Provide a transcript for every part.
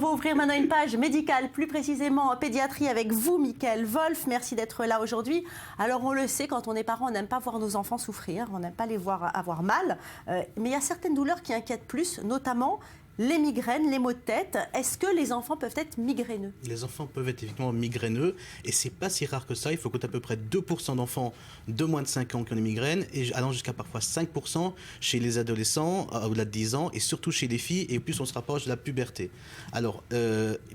On va ouvrir maintenant une page médicale, plus précisément en pédiatrie avec vous, Mickaël Wolf. Merci d'être là aujourd'hui. Alors on le sait, quand on est parent, on n'aime pas voir nos enfants souffrir, on n'aime pas les voir avoir mal. Mais il y a certaines douleurs qui inquiètent plus, notamment les migraines, les maux de tête. Est-ce que les enfants peuvent être migraineux? Les enfants peuvent être effectivement migraineux et c'est pas si rare que ça. Il faut compter à peu près 2% d'enfants de moins de 5 ans qui ont des migraines et allant jusqu'à parfois 5% chez les adolescents au-delà de 10 ans et surtout chez les filles et plus on se rapproche de la puberté. Alors,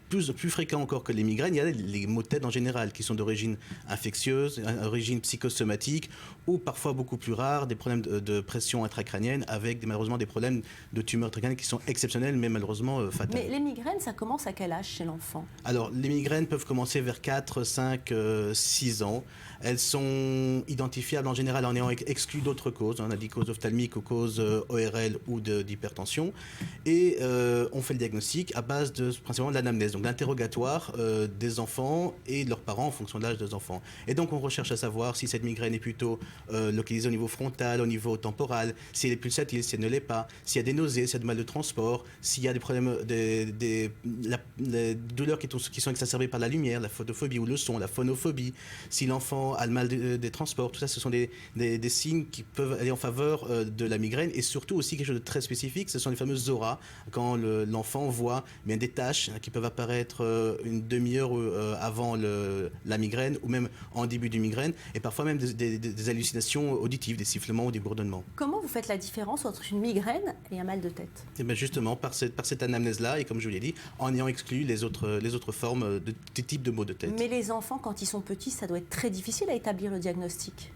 plus fréquent encore que les migraines, il y a les maux de tête en général qui sont d'origine infectieuse, d'origine psychosomatique ou parfois beaucoup plus rares, des problèmes de pression intracrânienne avec malheureusement des problèmes de tumeurs intracrâniennes qui sont exceptionnels mais malheureusement fatales. Mais les migraines, ça commence à quel âge chez l'enfant? Alors, les migraines peuvent commencer vers 4, 5, 6 ans. Elles sont identifiables en général en ayant exclu d'autres causes. On a dit causes ophtalmiques ou causes ORL ou d'hypertension. Et on fait le diagnostic à base principalement de l'anamnèse, donc l'interrogatoire des enfants et de leurs parents en fonction de l'âge des enfants. Et donc, on recherche à savoir si cette migraine est plutôt localisée au niveau frontal, au niveau temporal, si elle est pulsatile, si elle ne l'est pas, s'il y a des nausées, s'il y a du mal de transport, s'il y a des problèmes, des douleurs qui sont exacerbées par la lumière, la photophobie ou le son, la phonophobie, si l'enfant a le mal des transports, tout ça, ce sont des signes qui peuvent aller en faveur de la migraine et surtout aussi quelque chose de très spécifique, ce sont les fameuses auras, quand l'enfant voit bien des taches qui peuvent apparaître une demi-heure avant la migraine ou même en début du migraine et parfois même des hallucinations auditives, des sifflements ou des bourdonnements. Comment vous faites la différence entre une migraine et un mal de tête? Et bien justement, par cette anamnèse-là, et comme je vous l'ai dit, en ayant exclu les autres formes de type de maux de tête. Mais les enfants, quand ils sont petits, ça doit être très difficile à établir le diagnostic.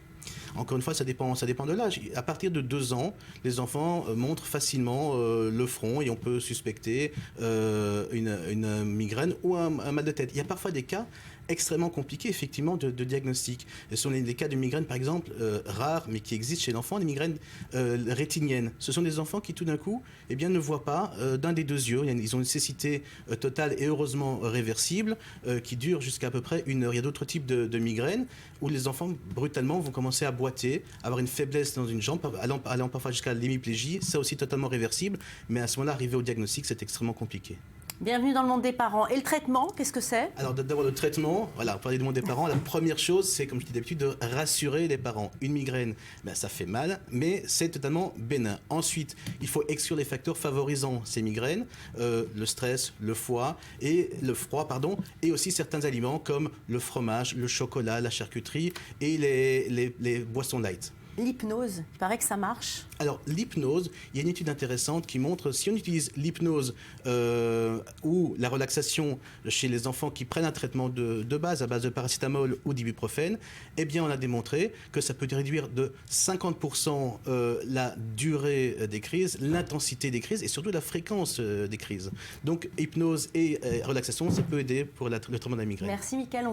Encore une fois, ça dépend de l'âge. À partir de 2 ans, les enfants montrent facilement le front et on peut suspecter une migraine ou un mal de tête. Il y a parfois des cas extrêmement compliqués, effectivement, de diagnostic. Ce sont les cas de migraines, par exemple, rares, mais qui existent chez l'enfant, les migraines rétiniennes. Ce sont des enfants qui, tout d'un coup, eh bien, ne voient pas d'un des 2 yeux. Ils ont une cécité totale et heureusement réversible, qui dure jusqu'à à peu près 1 heure. Il y a d'autres types de migraines où les enfants, brutalement, vont commencer à boiter, avoir une faiblesse dans une jambe, allant parfois jusqu'à l'hémiplégie. Ça aussi totalement réversible, mais à ce moment-là, arriver au diagnostic, c'est extrêmement compliqué. Bienvenue dans le monde des parents. Et le traitement, qu'est-ce que c'est? Alors d'abord le traitement, voilà, on parlait du monde des parents, la première chose c'est, comme je dis d'habitude, de rassurer les parents. Une migraine, ben, ça fait mal, mais c'est totalement bénin. Ensuite, il faut exclure les facteurs favorisant ces migraines, le stress, le froid, et aussi certains aliments comme le fromage, le chocolat, la charcuterie et les boissons light. L'hypnose, il paraît que ça marche. Alors, l'hypnose, il y a une étude intéressante qui montre si on utilise l'hypnose ou la relaxation chez les enfants qui prennent un traitement de base à base de paracétamol ou d'ibuprofène, eh bien, on a démontré que ça peut réduire de 50% la durée des crises, l'intensité des crises et surtout la fréquence des crises. Donc, hypnose et relaxation, ça peut aider pour le traitement de la migraine. Merci, Mickaël.